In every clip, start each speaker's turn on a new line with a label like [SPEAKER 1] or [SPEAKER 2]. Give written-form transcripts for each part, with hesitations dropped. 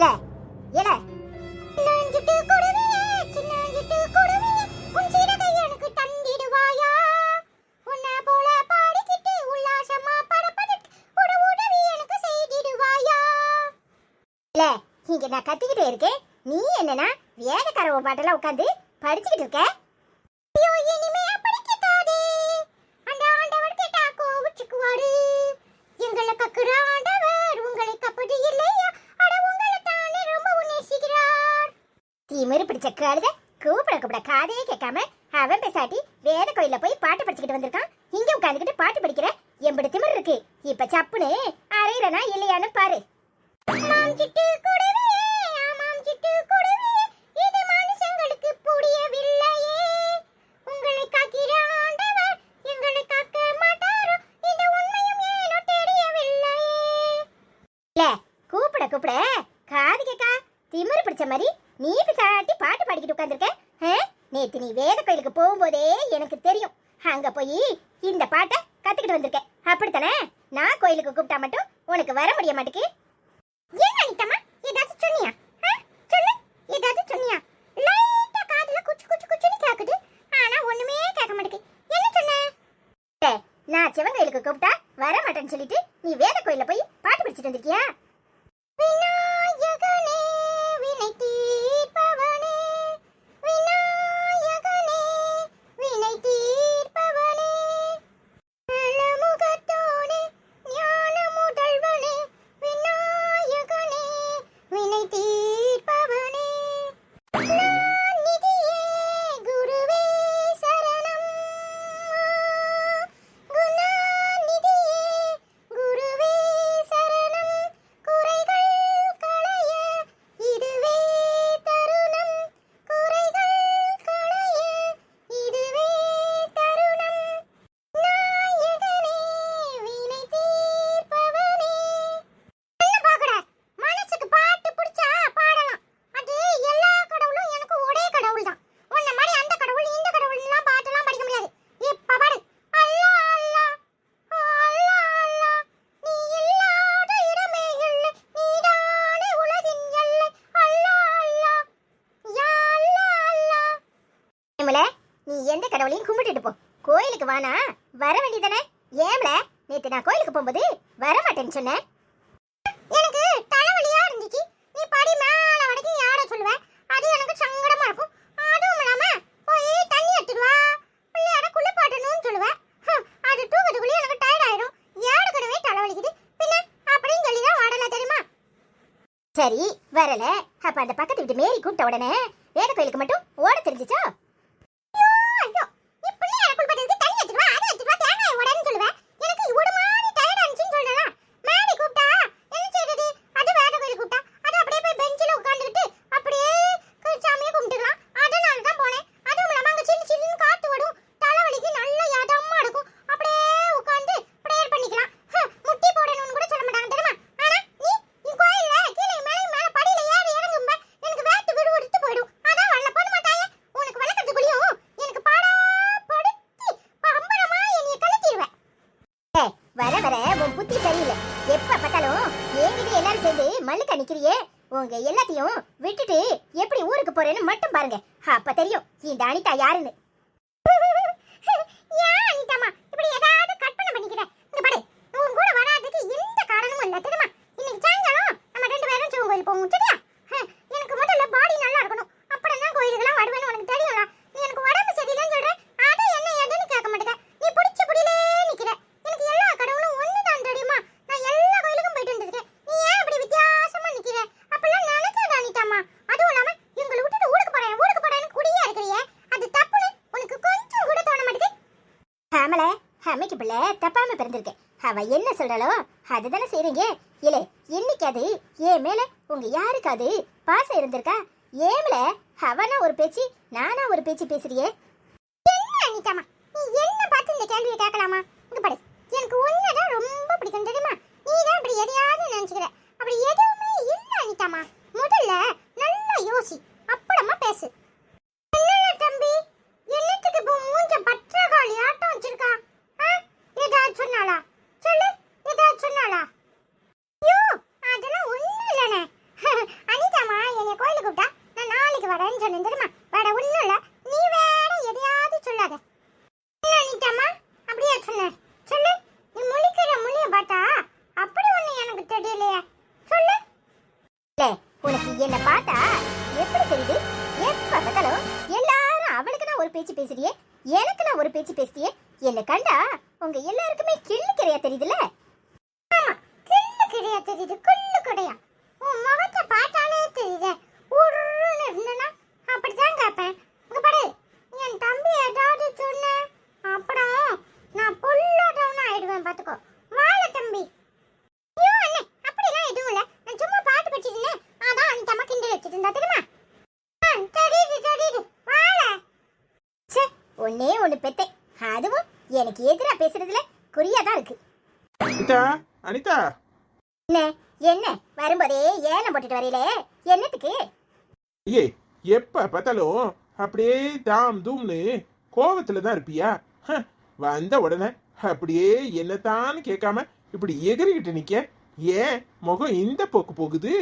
[SPEAKER 1] ஏல நஞ்சிட்டு குடுவியே சின்னஞ்சிட்டு குடுவியே உன் சிறகை எனக்கு தந்திடுவாயா உன்னை போல பாடிக்கிட்டு உல்லாசமா படபடட்டு ஒரு உதவி எனக்கு செய்திடுவாயா. இல்ல இங்க நான் கத்திக்கிட்டே இருக்கேன், நீ என்னன்னா வேலைக்காரவ பாட்டெல்லாம் உட்காந்து படிச்சுக்கிட்டு இருக்க. ஐயோ இனிமே படிக்காதே, அந்த ஆண்டவர் கேட்டா கோவிச்சுக்குவாரு. எங்களை கக்குற ஆண்டவர் உங்களை கப்பது இல்லையா, அட உங்களை தானே ரொம்ப நேசிக்கிறார். தீமிரு பிடிச்ச கழுத கூப்பிட காதையே கேட்காம அவன் பேசாட்டி வேத கோயில போய் பாட்டு படிச்சுக்கிட்டு வந்திருக்கான். இங்க உட்காந்துக்கிட்டு பாட்டு படிக்கிற எம்படி திமிரு இருக்கு. இப்ப சப்புன்னு அரையிறனா இல்லையான்னு பாரு. ஆமாம் சிட்டு குடுவியே, ஆமாம் சிட்டு குடுவியே, இது மனுஷங்களுக்கு புரியவில்லையே. உங்களை காக்கிற ஆண்டவர் எங்களை காக்க மாட்டாரோ, இந்த உண்மையும் ஏனோ தெரியவில்லையே. இல்ல கூப்பிட காது கேக்கா திமிரு பிடிச்ச மாதிரி நீ பிசாட்டி பாட்டு பாடிக்கிட்டு உட்காந்துருக்க. நேத்து நீ வேத கோயிலுக்கு போகும்போதே எனக்கு தெரியும், அங்க போய் இந்த பாட்டை கத்துக்கிட்டு வந்திருக்க. அப்படித்தானே? நான் கோயிலுக்கு கூப்பிட்டா மட்டும் உனக்கு வர முடிய மாட்டேக்கு. என்ன அனிதம்மா, ஏதாச்சும் சொன்னியா? சொல்லு, ஏதாச்சும் சொன்னியா? லைட்டா காதுல குச்சு குச்சு குச்சுன்னு கேக்குது, ஆனா ஒண்ணுமே கேட்க மாட்டேங்குது. என்ன சொன்ன? நான் சிவன் கோயிலுக்கு கூப்பிட்டா வர மாட்டேன்னு சொல்லிட்டு நீ வேத கோயில போய் பாட்டு படிச்சுட்டு வந்திருக்கியா? விநாயகனே வினை தீர்ப்பவனே, விநாயகனே வினை தீர்ப்பவனே, நலமுகத்தோனே ஞான முதல்வனே, விநாயகனே வினை தீர்ப்பவனே, நான் நிதியே குருவே சரணம், குணாநிதியே குருவே சரணம், குறைகள் களைய இதுவே தருணம், குறைகள் களைய இதுவே தருணம், நாயகனே வினை தீர்ப்பவனே. என்ன பாக்குற? மனசுக்கு பாட்டு பிடிச்சா பாடலாம். அது எல்லா கடவுளும் எனக்கு ஒரே கடவுள் தான். உன்ன மாதிரி அந்த கடவுள் இந்த கடவுள்லாம் பாட்டெல்லாம் படிக்க முடியாது. இப்ப பாடு. அல்லாஹ் அல்லாஹ் அல்லாஹ் அல்லாஹ், நீ இல்லாத இடமே இல்லை, நீதானே உலகின் எல்லை, அல்லாஹ் அல்லாஹ் யா அல்லாஹ் அல்லாஹ். ஏமல நீ எந்த கடவுளையும் கும்பிட்டுட்டு போ, கோயிலுக்கு வானா வர வேண்டியதானே? ஏமல நேத்து நான் கோயிலுக்கு போகும்போது வர மாட்டேன்னு சொன்னேன். எனக்கு தலைவலியா இருந்துச்சு, நீ படி மேல வரைக்கும் யார சொல்லுவ, அது எனக்கு சங்கடமா இருக்கும். அதுவும் இல்லாம போய் தண்ணி எடுத்துட்டு வா, பிள்ளையார குளிப்பாட்டணும்னு சொல்லுவ. அது தூக்கத்துக்குள்ளே எனக்கு டயர்ட் ஆயிடும், ஏடுக்கனவே தலைவலிக்குது, பின்ன அப்படின்னு சொல்லி தான் வாடல தெரியுமா? சரி வரல, அப்ப அந்த பக்கத்து வீட்டு மேரி கூப்பிட்ட உடனே வேத கோயிலுக்கு மட்டும் ஓட தெரிஞ்சிச்சோ? ஐயோ நீ பிள்ளையார குளிப்பாட்டதுக்கு தண்ணி எடுத்துட்டு வா, அதை எடுத்துட்டு வா, தேங்காய் உடன்னு சொல்லுவ. எனக்கு இவ்வளவு மாதிரி டயர்ட் ஆனிச்சுன்னு சொல்லலாம். மேரி கூப்பிட்டா என்ன செய்யறது? அது வேத கோயில் கூப்பிட்டா அது அப்படியே போய் பெஞ்சில உட்கார்ந்துக்கிட்டு அப்படியே சாமியை கும்பிட்டுக்கலாம். அதனால தான் போனேன். அதுவும் இல்லாம அங்க சின்ன சின்ன காத்து வரும், தலைவலிக்கு நல்ல இதமா இருக்கும், அப்படியே உட்கார்ந்து பிரேயர் பண்ணிக்கலாம். முட்டி போடணும்னு கூட சொல்ல மாட்டாங்க தெரியுமா? ஆனா நீ கோயில்ல கீழே மேல படியில ஏறி இறங்கும்ப எனக்கு வேட்டு விடுவிடுத்து போயிடும். அதான் வரல போட மாட்டாயே. உனக்கு வளர்க்கறதுக்குள்ளயும் எனக்கு பாடா படுத்தி அம்பரமா என்னைய கலத்திடுவேன். வர வர உன் புத்தி சரியில்லை. எப்ப பார்த்தாலும் என்கிட்ட எல்லாரும் சேர்ந்து மல்லுக்க நிக்கிறியே, உங்க எல்லாத்தையும் விட்டுட்டு எப்படி ஊருக்கு போறேன்னு மட்டும் பாருங்க, அப்ப தெரியும் இந்த அனிதா யாருன்னு. ஏன் அனிதாமா இப்படி ஏதாவது கற்பனை பண்ணிக்கிற? இங்க பாரு, உன் கூட வராதுக்கு எந்த காரணமும் இல்ல தெரியுமா? இன்னைக்கு சாயங்காலம் நம்ம 2 பேரும் சிவன் கோயில் போவோம் சரியா? எனக்கு முதல்ல பாடி நல்லா இருக்கணும், அப்புறம் தான் கோயிலுக்குலாம் வருவேன்னு உனக்கு தெரியும்ல. நீ எனக்கு உடம்பு சரியில்லைன்னு சொல்ற, அதை என்ன ஏதுன்னு கேட்க மாட்டேங்க. நீ பிடிச்ச புடியிலே நிக்கிற. எனக்கு எல்லா கடவுளும் ஒண்ணுதான் தெரியுமா? நான் எல்லா கோயிலுக்கும் போயிட்டு வந்திருக்கேன். நீ ஏன் இப்படி வித்தியாசமா நிக்கிற? அப்பெல்லாம் நினைக்காத அனிதாமா. அதுவும் இல்லாம எங்களை விட்டுட்டு ஊருக்கு போறேன்னு குடியா இருக்கிறியே, அது தப்புன்னு உனக்கு கொஞ்சம் கூட தோண மாட்டேங்குது. ஆமல அம்மைக்கு பிள்ளை தப்பாம பிறந்திருக்கு, அவ என்ன சொல்றாளோ அதுதானே செய்றீங்க. இல்ல என்னைக்காது ஏன் மேல உங்க யாருக்காது பாசம் இருந்திருக்கா? ஏமல அவனா ஒரு பேச்சு நானா ஒரு பேச்சு பேசுறியே? என்ன அனிதாமா நீ என்ன பார்த்து இந்த கேள்வியை கேட்கலாமா? இங்க பாரு, எனக்கு உன்னதான் ரொம்ப பிடிக்கும் தெரியுமா? நீ தான் இப்படி எதையாவது நினைச்சுக்கிற, அப்படி எதுவுமே இல்ல அனிதாமா. முதல்ல நல்லா யோசி, அப்புறமா பேசு. என்னடா தம்பி, என்னத்துக்கு இப்போ மூஞ்ச பற்றகாளி ஆட்டம் வச்சிருக்கா? ஏதாவது சொன்னாளா? சொல்லு, ஏதாவது சொன்னாளா? ஐயோ அதெல்லாம் ஒண்ணும் இல்லனே. உனக்கு என்ன பார்த்தா எப்படி தெரியுது? எப்ப பார்த்தாலும் எல்லாரும் அவளுக்கு நான் ஒரு பேச்சு பேசுறியே, எனக்கு நான் ஒரு பேச்சு பேசுறியே. என்ன கண்டா உங்க எல்லாருக்குமே கிள்ளு கிடையா தெரியுதுல? ஆமா, கிள்ளு கிடையா தெரியுது, குள்ளு கிடையா. உன் முகத்தை பார்த்தாலே தெரியுது. உருன்னு இருந்தனா அப்படிதான் கேட்பேன். இங்க பாரு, என் தம்பி ஏதாவது சொன்ன அப்புறம் நான் புல்லா டவுன் ஆயிடுவேன் பாத்துக்கோ. வாழ தம்பி. ஐயோ அண்ணே, அப்படிலாம் எதுவும் இல்ல. நான் சும்மா பாட்டு படிச்சிட்டு இருந்தேன். அதான் அந்த அம்மா கிண்டல் வச்சிட்டு இருந்தா தெரியுமா? தெரியுது வாழ. ச்சே, ஒன்னே ஒன்னு பெத்தே, அதுவும் எனக்கு எதிரா பேசுறதுல குறியாதான் இருக்கு.
[SPEAKER 2] அனிதா, அனிதா.
[SPEAKER 1] என்ன என்ன வரும்போதே ஏலம் போட்டுட்டு வரையிலே, என்னத்துக்கு?
[SPEAKER 2] ஏய், எப்ப பார்த்தாலும் அப்படியே தாம் தூம்னு கோவத்துல தான் இருப்பியா? வந்த உடனே அப்படியே என்னத்தான்னு கேட்காம இப்படி எகிரிக்கிட்டு நிக்க. ஏன் முகம் இந்த போக்கு போகுது?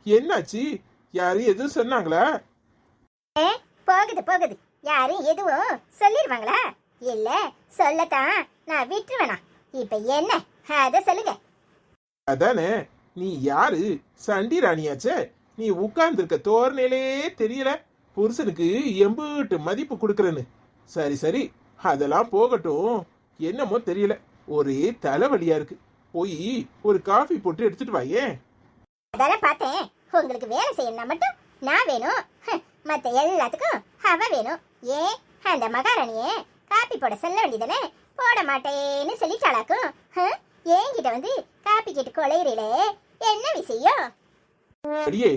[SPEAKER 2] என்னாச்சு? யாரும் எதுவும் சொன்னாங்களா?
[SPEAKER 1] போகுது போகுது, யாரும் எதுவும் சொல்லிருவாங்களா? இல்ல சொல்லத்தான் நான் விட்டுருவேனா? இப்ப என்ன அத சொல்லுங்க.
[SPEAKER 2] அதானே, நீ யாரு? சண்டி ராணியாச்சே. நீ உட்கார்ந்து இருக்க தோரணையிலே தெரியல புருஷனுக்கு எம்புட்டு மதிப்பு கொடுக்கறன்னு. சரி சரி, அதெல்லாம் போகட்டும். என்னமோ தெரியல, ஒரே தலைவலியா இருக்கு. போய் ஒரு காஃபி போட்டு எடுத்துட்டு வாயே.
[SPEAKER 1] அதெல்லாம் பார்த்தேன். உங்களுக்கு வேலை செய்யணும்னா மட்டும் நான் வேணும், மத்த எல்லாத்துக்கும் அவ வேணும். ஏன் அந்த மகாராணியே காப்பி போட சொல்ல வேண்டியதானே? போட மாட்டேன்னு சொல்லிட்டாளாக்கும். என்கிட்ட வந்து காப்பி கேட்டு கொலையிறீங்களே, என்ன விஷயம்?
[SPEAKER 2] அடியே,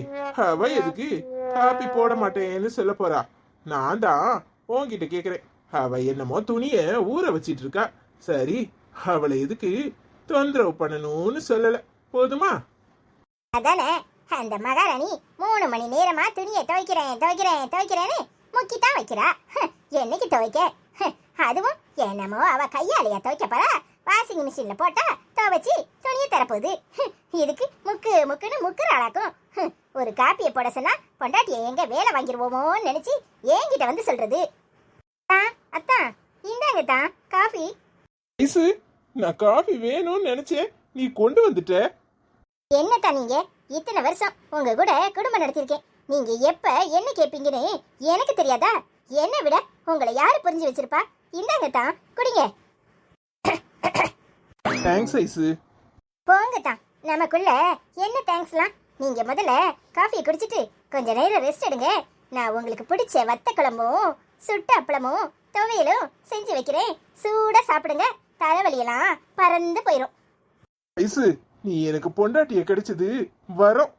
[SPEAKER 2] அவ எதுக்கு காப்பி போட மாட்டேன்னு சொல்ல போறா? நான் தான் உன்கிட்ட கேக்குறேன். அவ என்னமோ துணிய ஊற வச்சிட்டு இருக்கா. சரி, அவளை எதுக்கு தொந்தரவு பண்ணணும்னு சொல்லல, போதுமா?
[SPEAKER 1] அதானே, அந்த மகாராணி 3 மணி நேரமா துணியை துவைக்கிறேன்னு முக்கித்தான் வைக்கிறா. என்னைக்கு துவைக்க? அதுவும் என்னமோ அவ கையாலையா துவைக்க போறா? வாஷிங் மிஷின்ல போட்டா துவைச்சி துணியை தரப்போகுது. இதுக்கு முக்குன்னு முக்குறாளாக்கும். ஒரு காப்பியை போட சொன்னா பொண்டாட்டியை எங்க வேலை வாங்கிடுவோமோன்னு நினைச்சு என்கிட்ட வந்து சொல்றது. அத்தான் இந்தாங்க தான் காஃபி.
[SPEAKER 2] நான் காஃபி வேணும்னு நினைச்சேன், நீ கொண்டு வந்துட்ட.
[SPEAKER 1] என்னத்தான் நீங்க இத்தனை வருஷம் உங்க கூட குடும்பம் நடத்திருக்கேன். நீங்க எப்ப என்ன கேட்பீங்கன்னு எனக்கு தெரியாதா? என்னை விட உங்களை யாரு புரிஞ்சு வச்சிருப்பா? இந்தாங்க தான் குடிங்க.
[SPEAKER 2] தேங்க்ஸ் ஐசு.
[SPEAKER 1] போங்க தான், நமக்குள்ள என்ன தேங்க்ஸ்லாம்? நீங்க முதல்ல காஃபியை குடிச்சிட்டு கொஞ்ச நேரம் ரெஸ்ட் எடுங்க. நான் உங்களுக்கு பிடிச்ச வத்த குழம்பும் சுட்ட அப்பளமும் துவையலும் செஞ்சு வைக்கிறேன். சூடா சாப்பிடுங்க, தலைவலியெல்லாம் பறந்து போயிடும்.
[SPEAKER 2] ஐசு, நீ எனக்கு பொண்டாட்டிய கிடைச்சது வரோம்.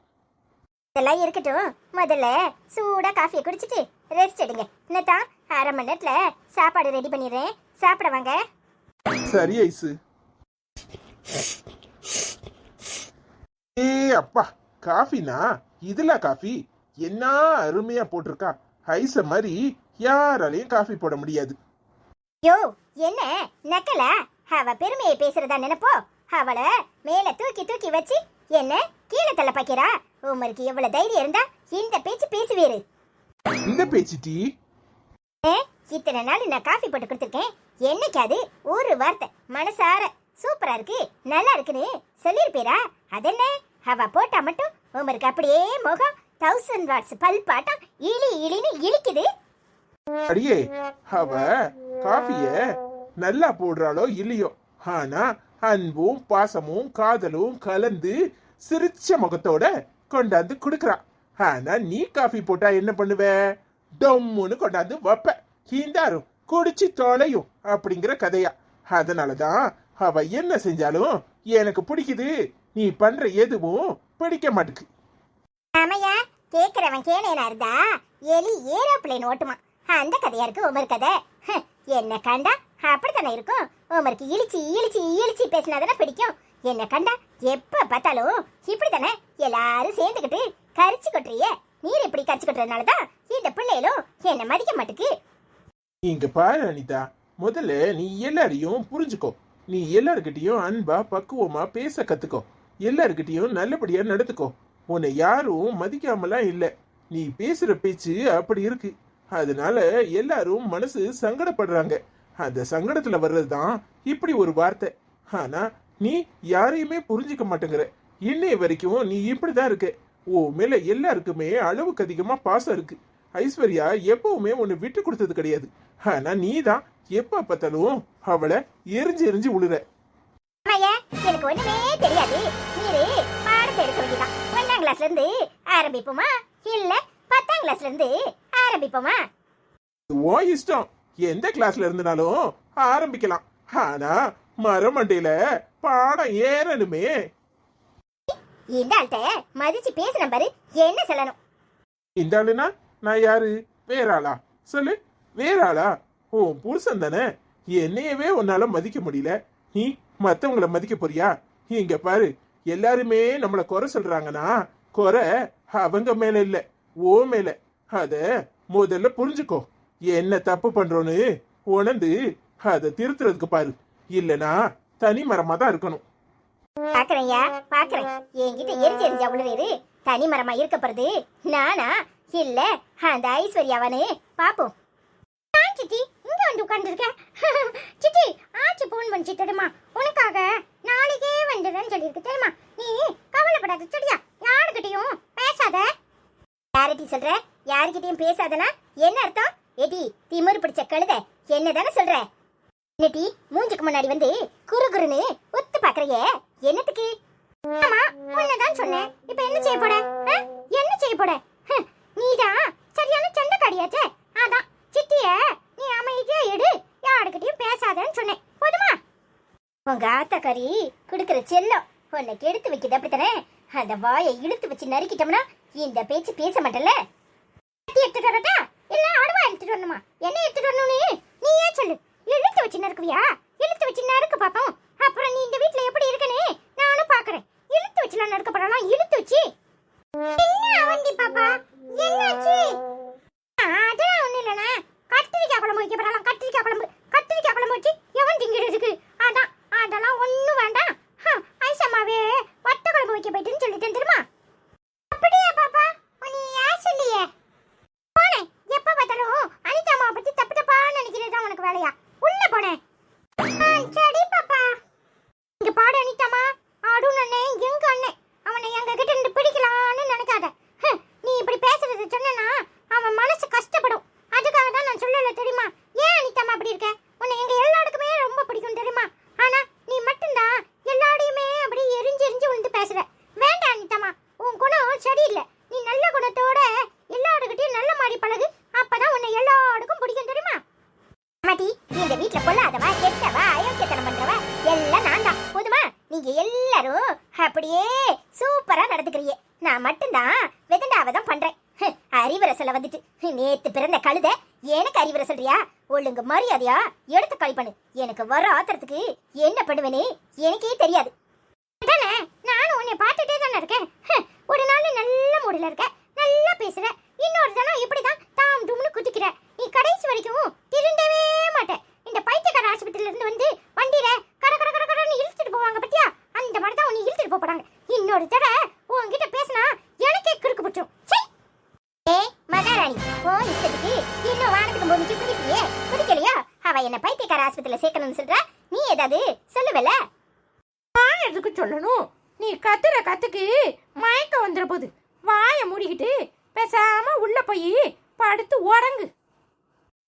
[SPEAKER 1] இதெல்லாம் இருக்கட்டும், முதல்ல சூடா காஃபியை குடிச்சிட்டு ரெஸ்ட் எடுங்க. என்னத்தான் 1/2 மணி நேரத்துல சாப்பாடு ரெடி பண்ணிடுறேன், சாப்பிட வாங்க.
[SPEAKER 2] சரி ஐசு. ஏ அப்பா, காஃபினா இதுல காஃபி என்ன அருமையா போட்டிருக்கா. ஐச மாதிரி யாராலையும் காஃபி போட முடியாது.
[SPEAKER 1] யோ, என்ன நக்கலா? அவ பெருமையை பேசுறதா நினைப்போ? அவளை மேல தூக்கி வச்சு என்ன கீழே தள்ள பாக்கிறா? உமருக்கு எவ்வளவு தைரியம் இருந்தா இந்த பேச்சு பேசுவீரு?
[SPEAKER 2] இந்த பேச்சு டீ.
[SPEAKER 1] இத்தனை நாள் நான் காஃபி போட்டு கொடுத்துருக்கேன், என்னைக்காது ஒரு வார்த்தை மனசார சூப்பரா இருக்கு நல்லா இருக்குன்னு சொல்லிருப்பீரா? அதென்ன அவ போட்டா மட்டும் உமருக்கு அப்படியே முகம் 1000 வாட்ஸ் பல் பாட்டம் இழின்னு இழிக்குது.
[SPEAKER 2] அடியே, அவ காஃபிய நல்லா போடுறாளோ இல்லையோ, ஆனா அன்பும் பாசமும் காதலும் கலந்து சிரிச்ச முகத்தோட கொண்டாந்து குடுக்கறா. ஆனா நீ காஃபி போட்டா என்ன பண்ணுவ? டம்முன்னு கொண்டாந்து வைப்ப. ஹீந்தாரும் குடிச்சு தொலையும் அப்படிங்கிற கதையா. அதனாலதான் அவ என்ன செஞ்சாலும் எனக்கு பிடிக்குது, நீ பண்ற எதுவும் பிடிக்க மாட்டுக்கு.
[SPEAKER 1] ஆமையா, கேக்குறவன் கேளையனா இருந்தா எலி ஏரோப்ளேன் ஓட்டுமா, அந்த கதையா இருக்கு உமர் கதை. என்ன கண்டா அப்படித்தானே இருக்கும். உமருக்கு இழிச்சி பேசினாதானே பிடிக்கும். என்ன கண்டா எப்ப பார்த்தாலும் இப்படித்தானே எல்லாரும் சேர்ந்துக்கிட்டு கரிச்சு கொட்டுறிய. நீர் இப்படி கரிச்சு கொட்டுறதுனாலதான் இந்த பிள்ளைகளும் என்ன மதிக்க மாட்டுக்கு.
[SPEAKER 2] இங்க பாரு அனிதா, முதல்ல நீ எல்லாரையும் புரிஞ்சுக்கோ. நீ எல்லாருக்கிட்டையும் அன்பா பக்குவமா பேச கத்துக்கோ. எல்லாருக்கிட்டையும் நல்லபடியா நடத்துக்கோ. உன்னை யாரும் மதிக்காமலாம் இல்ல. நீ பேசுற பேச்சு அப்படி இருக்கு. அதனால எல்லாரும் மனசு சங்கடப்படுறாங்க. அந்த சங்கடத்துல வர்றதுதான் இப்படி ஒரு வார்த்தை. ஆனா நீ யாரையுமே புரிஞ்சுக்க மாட்டேங்கிற. இன்னைய வரைக்கும் நீ இப்படிதான் இருக்க. ஓ மேல எல்லாருக்குமே அளவுக்கு அதிகமா பாசம் இருக்கு. ஐஸ்வர்யா எப்பவுமே உன்னை விட்டு கொடுத்தது கிடையாது. ஆனா நீதான் எப்ப பார்த்தாலும் அவளை எரிஞ்சு எரிஞ்சு விழுற.
[SPEAKER 1] ஆமாய்யா, எனக்கு ஒண்ணுமே தெரியாது. நீரு பாடத்தை எடுக்க வேண்டியதான். 1ஆம் கிளாஸ்ல இருந்து ஆரம்பிப்போமா இல்ல 10ஆம் கிளாஸ்ல இருந்து ஆரம்பிப்போமா?
[SPEAKER 2] உன் இஷ்டம். எந்த கிளாஸ்ல இருந்தனாலும் ஆரம்பிக்கலாம். ஆனா மரமண்டையில பாடம் ஏறணுமே.
[SPEAKER 1] இந்த ஆள்கிட்ட மதிச்சு பேசின பாரு, என்ன சொல்லணும்?
[SPEAKER 2] இந்த ஆளுனா நான் யாரு? வேற ஆளா? சொல்லு, வேற ஆளா? ஓ புருஷன் தானே. என்னையவே உன்னால மதிக்க முடியல, நீ மத்தவங்கள மதிக்க போறியா? இங்க பாரு, எல்லாருமே நம்மள குறை சொல்றாங்கன்னா குறை அவங்க மேல இல்ல, ஓ மேல. அத முதல்ல புரிஞ்சுக்கோ. என்ன தப்பு பண்றோன்னு உணர்ந்து அதை திருத்துறதுக்கு பாரு. இல்லனா தனி மரமா தான் இருக்கணும்.
[SPEAKER 1] பாக்குறேன்யா, பாக்குறேன். என்கிட்ட எரிஞ்சு எரிஞ்சா விழுறது தனி மரமா இருக்க போறது நானா இல்ல அந்த ஐஸ்வர்யாவானு பாப்போம். சித்தி இங்க வந்து உட்கார்ந்துருக்க. சித்தி ஆச்சி போன் பண்ணி தெரியுமா, உனக்காக நாளைக்கே வந்துடுறேன்னு சொல்லியிருக்கு தெரியுமா. நீ கவலைப்படாத சரியா, யாருக்கிட்டையும் பேசாத. யார்கிட்ட சொல்ற? யாருக்கிட்டையும் பேசாதனா என்ன அர்த்தம்? ஏடி திமிரு பிடிச்ச கழுத, என்னதானே சொல்ற? என்னடி மூஞ்சுக்கு முன்னாடி வந்து குறு குறுன்னு ஒத்து பாக்குறியே, என்னத்துக்கு? ஆமா உன்னதான் சொன்னேன். இப்ப என்ன செய்ய போட? என்ன செய்ய போட? நீதான் சரியான சண்டைக்காரியாச்சே. அதான் சித்திய நீ அமைதியா எடு, யாருக்கிட்டையும் பேசாதன்னு சொன்னேன். போதுமா? உங்க ஆத்தாக்காரி குடுக்கிற செல்லம் உன்னை கெடுத்து வைக்குது, அப்படித்தானே? அந்த வாயை இழுத்து வச்சு நறுக்கிட்டோம்னா இந்த பேச்சு பேச மாட்டல. எடுத்துட்டு வரட்டா இல்ல அடுவா எடுத்துட்டு வரணுமா? என்ன எடுத்துட்டு வரணும்னு நீயே சொல்லு. இழுத்து வச்சு நறுக்குவியா? இழுத்து வச்சு நறுக்கு பாப்போம். அப்புறம் நீ இந்த வீட்ல எப்படி இருக்கனே நானும் பாக்குறேன். இழுத்து வச்சுலாம் நறுக்கப்படலாம். இழுத்து வச்சு என்ன அவண்டி பாப்பா, என்னாச்சு? அதெல்லாம் ஒண்ணு இல்லனா, கத்திரிக்காய் குழம்பு வைக்க போறலாம். கத்திரிக்காய் குழம்பு வச்சு எவன் திங்கிறதுக்கு? அதான் அதெல்லாம் ஒண்ணும் வேண்டாம். ஐசம்மாவே வத்த குழம்பு வைக்க போயிட்டுன்னு சொல்லிட்டேன் தெரியுமா. அப்படியே பாப்பா, நீ ஏன் சொல்லியே? போனேன் எப்ப பார்த்தாலும் அனிதா அம்மாவை பத்தி தப்பு தப்பா நினைக்கிறதா உனக்கு வேலையா? உள்ள போனேன். சரி பாப்பா. இங்க பாடு அனிதாமா, ஆடும் அண்ணே எங்க அண்ணே, அவனை எங்க கிட்ட இருந்து பிடிக்கலான்னு நினைக்காத. நீ இப்படி பேசுறது சொன்னா அவன் மனசு கஷ்டப்படும். அதுக்காக தான் நான் சொல்லல தெரியுமா. ஏன் அனிதாமா அப்படி இருக்க? உன்னை எங்க எல்லாருக்குமே ரொம்ப பிடிக்கும் தெரியுமா. ஆனா நீ மட்டும்தான் எல்லாரையுமே அப்படி எரிஞ்சு எரிஞ்சு விழுந்து பேசுற. வேண்டாம் அனிதாமா, உன் குணம் சரியில்லை. நீ நல்ல குணத்தோட எல்லாருக்கிட்டையும் நல்ல மாதிரி பழகு. அப்பதான் உன்னை எல்லாருக்கும் பிடிக்கும் தெரியுமா. மாட்டி இந்த வீட்டுல பொல்லாதவா கெட்டவா அயோக்கியத்தனம் பண்றவா எல்லாம் நான் தான். போதுமா? நீங்க எல்லாரும் அப்படியே சூப்பரா நடந்துக்கிறீங்க. நான் மட்டும்தான் வெதண்டாவதான் பண்றேன். அறிவுரை சொல்ல வந்துட்டு நேத்து பிறந்த கழுத எனக்கு அறிவுரை சொல்றியா? ஒழுங்கு மரியாதையா எடுத்து காலி பண்ணு. எனக்கு வர ஆத்திரத்துக்கு என்ன பண்ணுவேன்னு எனக்கே தெரியாது. நானும் உன்னை பார்த்துட்டே தானே இருக்கேன். ஒரு நாள் நல்ல மூடில இருக்க, நல்லா பேசுற. இன்னொரு தினம் இப்படிதான் தாம் தும்னு குதிக்கிற. நீ கடைசி வரைக்கும் திருந்தவே மாட்டேன். இந்த பைத்தியக்கார ஆஸ்பத்திரியில இருந்து வந்து வண்டியில கட கட கட கடன்னு இழுத்துட்டு போவாங்க பத்தியா, அந்த மாதிரி தான் உன்னை இழுத்துட்டு போறாங்க. இன்னொரு தடவை உன்கிட்ட பேசினா எனக்கே கிறுக்கு பிடிச்சிடும். மகாராணி ஓ இஷ்டத்துக்கு இன்னும் வானத்துக்கு பூமிக்கு குதிப்பியே, குதிக்கலையா? அவ என்ன பைத்தியக்கார ஆஸ்பத்திரியில சேர்க்கணும்னு சொல்ற. நீ ஏதாவது சொல்லுவல?
[SPEAKER 3] நான் எதுக்கு சொல்லணும்? நீ கத்துற கத்துக்கு மயக்கம் வந்துட போகுது. வாயை மூடிக்கிட்டு பேசாம உள்ள போய் படுத்து உறங்கு.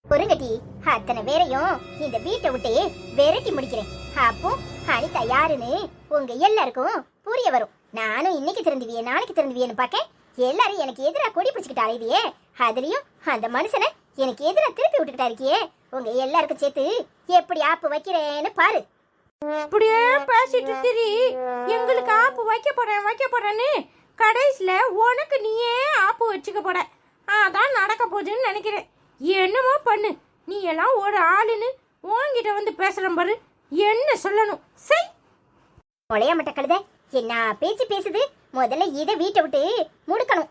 [SPEAKER 1] பொறுங்கட்டி, அத்தனை பேரையும் இந்த வீட்டை விட்டு விரட்டி முடிக்கிறேன். அப்போ அனிதா யாருன்னு உங்க எல்லாருக்கும் புரிய வரும். நானும் இன்னைக்கு திருந்துவியே நாளைக்கு திருந்துவியன்னு பார்க்க எல்லாரும் எனக்கு எதிராக கொடி பிடிச்சிக்கிட்டு அலையுதியே. அதுலயும் அந்த மனுஷனை எனக்கு எதிராக திருப்பி விட்டுக்கிட்டா இருக்கியே. உங்க எல்லாருக்கும் சேர்த்து எப்படி ஆப்பு வைக்கிறேன்னு பாரு.
[SPEAKER 3] அப்படியே பேசிட்டு திரி, எங்களுக்கு ஆப்பு வைக்க போறேன்னு கடைசியில உனக்கு நீயே ஆப்பு வச்சுக்க போற. அதான் நடக்க போகுதுன்னு நினைக்கிறேன். என்னமோ பண்ணு. நீ எல்லாம் ஒரு ஆளுன்னு உன்கிட்ட வந்து பேசுறேன் பாரு, என்ன சொல்லணும்? சரி
[SPEAKER 1] ஒளைய மட்ட கழுத என்ன பேச்சு பேசுது. முதல்ல இதை வீட்டை விட்டு முடுக்கணும்.